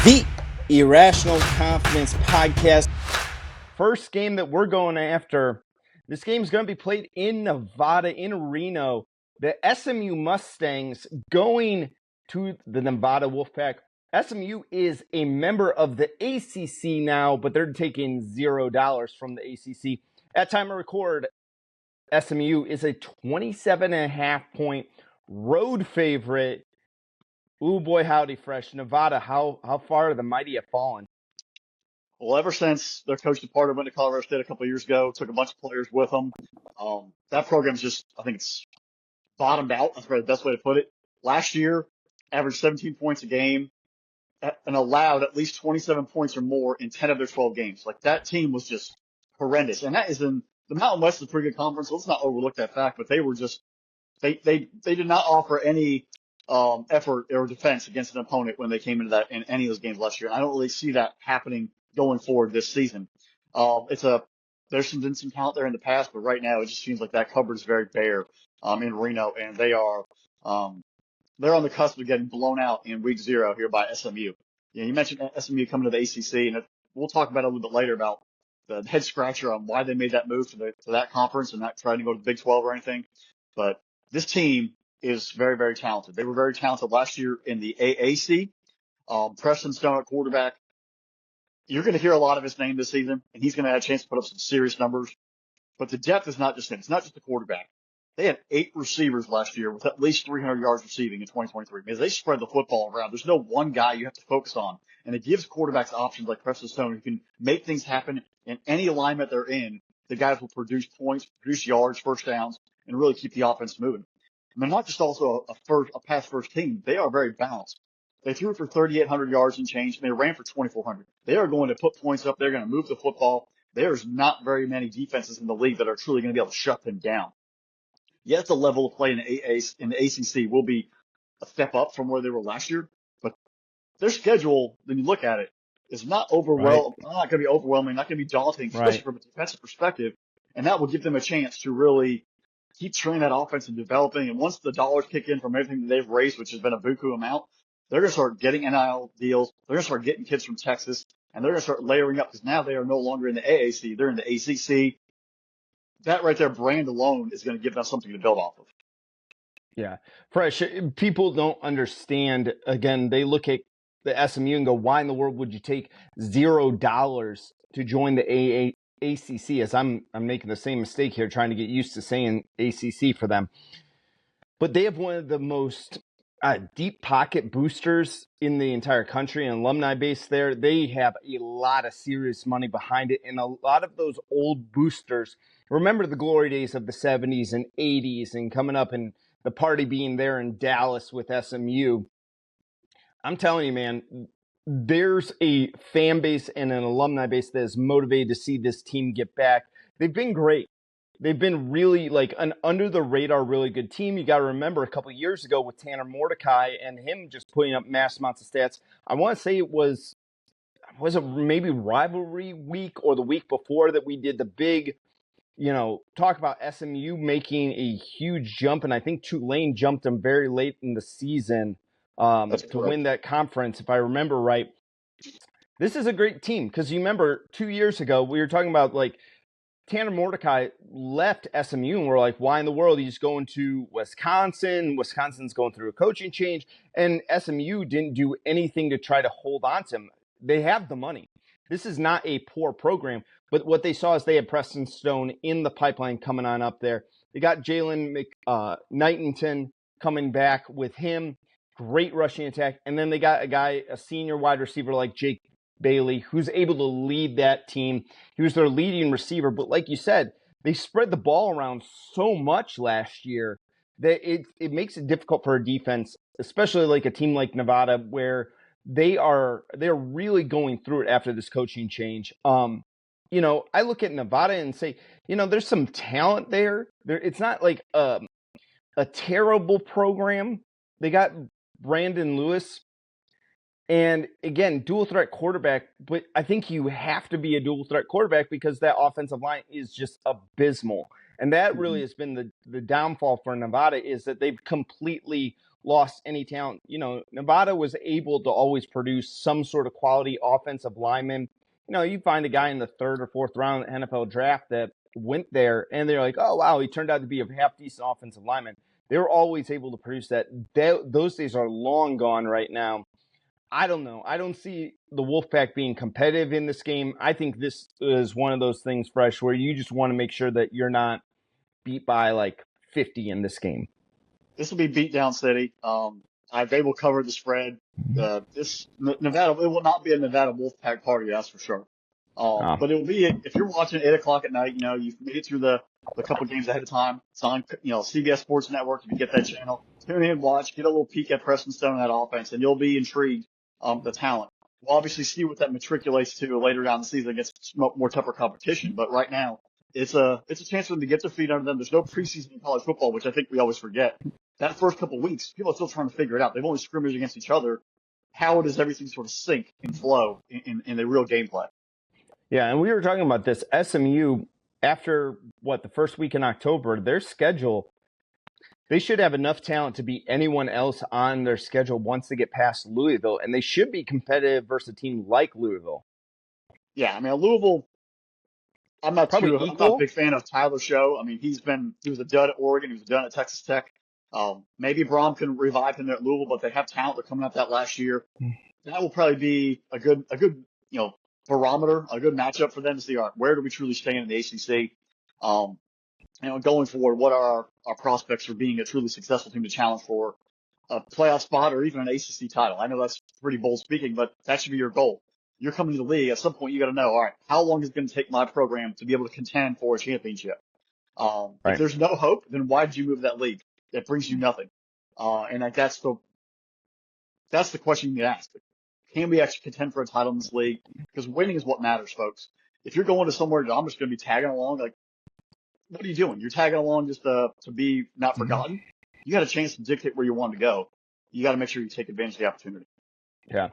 The Irrational Confidence Podcast. First game that we're going after. This game is going to be played in Nevada, in Reno. The SMU Mustangs going to the Nevada Wolfpack. SMU is a member of the ACC now, but they're taking $0 from the ACC. At time of record, SMU is a 27.5 point road favorite. Ooh, boy, howdy, fresh. Nevada, how far the mighty have fallen? Well, ever since their coach departed, went to Colorado State a couple of years ago, took a bunch of players with them. That program's just, I think it's bottomed out. That's probably the best way to put it. Last year, averaged 17 points a game and allowed at least 27 points or more in 10 of their 12 games. Like that team was just horrendous. And that is in the Mountain West is a pretty good conference. So let's not overlook that fact, but they were just, they did not offer any, effort or defense against an opponent when they came into that in any of those games last year. And I don't really see that happening going forward this season. It's a there's been some talent there in the past, but right now it just seems like that cupboard is very bare in Reno, and um, they're on the cusp of getting blown out in week 0 here by SMU. Yeah, you mentioned SMU coming to the ACC, and we'll talk about it a little bit later about the head scratcher on why they made that move to that conference and not trying to go to the Big 12 or anything. But this team is very, very talented. They were very talented last year in the AAC. Preston Stone at quarterback. You're going to hear a lot of his name this season, and he's going to have a chance to put up some serious numbers. But the depth is not just him. It's not just the quarterback. They had 8 receivers last year with at least 300 yards receiving in 2023 because they spread the football around. There's no one guy you have to focus on. And it gives quarterbacks options like Preston Stone who can make things happen in any alignment they're in. The guys will produce points, produce yards, first downs, and really keep the offense moving. And they're not just also a pass first team. They are very balanced. They threw for 3,800 yards and change, and they ran for 2,400. They are going to put points up. They're going to move the football. There's not very many defenses in the league that are truly going to be able to shut them down. Yes, the level of play in the ACC will be a step up from where they were last year, but their schedule, when you look at it, is not Right, not going to be overwhelming, not going to be daunting, especially right. from a defensive perspective. And that will give them a chance to really keep training that offense and developing. And once the dollars kick in from everything that they've raised, which has been a buku amount, they're going to start getting NIL deals. They're going to start getting kids from Texas, and they're going to start layering up because now they are no longer in the AAC. They're in the ACC. That right there, brand alone, is going to give them something to build off of. Yeah. Fresh, people don't understand. Again, they look at the SMU and go, why in the world would you take $0 to join the ACC? As I'm making the same mistake here, trying to get used to saying ACC for them. But they have one of the most deep pocket boosters in the entire country, an alumni base there. They have a lot of serious money behind it. And a lot of those old boosters remember the glory days of the 70s and 80s and coming up and the party being there in Dallas with SMU. I'm telling you, man, there's a fan base and an alumni base that is motivated to see this team get back. They've been great. They've been really like an under the radar, really good team. You got to remember a couple of years ago with Tanner Mordecai and him just putting up mass amounts of stats. I want to say was it maybe rivalry week or the week before that we did the big, talk about SMU making a huge jump. And I think Tulane jumped them very late in the season That's to win correct. that conference, if I remember right. This is a great team because you remember 2 years ago, we were talking about like Tanner Mordecai left SMU and we're like, why in the world? He's going to Wisconsin. Wisconsin's going through a coaching change. And SMU didn't do anything to try to hold on to him. They have the money. This is not a poor program. But what they saw is they had Preston Stone in the pipeline coming on up there. They got Jalen Knighton coming back with him. Great rushing attack. And then they got a senior wide receiver like Jake Bailey, who's able to lead that team. He was their leading receiver. But like you said, they spread the ball around so much last year that it makes it difficult for a defense, especially like a team like Nevada, where they're really going through it after this coaching change. I look at Nevada and say, there's some talent there. It's not like a terrible program. They got Brandon Lewis. And again, dual threat quarterback, but I think you have to be a dual threat quarterback because that offensive line is just abysmal. And that really Mhm. has been the downfall for Nevada is that they've completely lost any talent. Nevada was able to always produce some sort of quality offensive lineman. You find a guy in the third or fourth round NFL draft that went there, and they're like, oh, wow, he turned out to be a half-decent offensive lineman. They were always able to produce that. Those days are long gone right now. I don't know. I don't see the Wolfpack being competitive in this game. I think this is one of those things, Fresh, where you just want to make sure that you're not beat by like 50 in this game. This will be beat down city. They will cover the spread. Nevada, it will not be a Nevada Wolfpack party, that's for sure. But it will be, if you're watching at 8 o'clock at night, you've made it through the couple games ahead of time. It's on, CBS Sports Network. If you get that channel, tune in, watch, get a little peek at Preston Stone and that offense, and you'll be intrigued. The talent. We'll obviously see what that matriculates to later down the season against more tougher competition. But right now, it's a chance for them to get their feet under them. There's no preseason in college football, which I think we always forget. That first couple of weeks, people are still trying to figure it out. They've only scrimmaged against each other. How does everything sort of sync and flow in the real gameplay? Yeah, and we were talking about this. SMU, after the first week in October, their schedule, they should have enough talent to beat anyone else on their schedule once they get past Louisville, and they should be competitive versus a team like Louisville. Yeah, I mean, Louisville, I'm not a big fan of Tyler Show. I mean, he was a dud at Oregon. He was a dud at Texas Tech. Maybe Brom can revive him there at Louisville, but they have talent. They're coming up that last year. That will probably be a good, barometer, a good matchup for them to see, all right, where do we truly stand in the ACC? Going forward, what are our prospects for being a truly successful team to challenge for a playoff spot or even an ACC title? I know that's pretty bold speaking, but that should be your goal. You're coming to the league. At some point, you got to know, all right, how long is it going to take my program to be able to contend for a championship? Right. If there's no hope, then why did you move that league? That brings you nothing. And that's the question you need to ask. Can we actually contend for a title in this league? Because winning is what matters, folks. If you're going to somewhere that I'm just going to be tagging along, like, what are you doing? You're tagging along just to be not forgotten. You got a chance to dictate where you want to go. You got to make sure you take advantage of the opportunity. Yeah.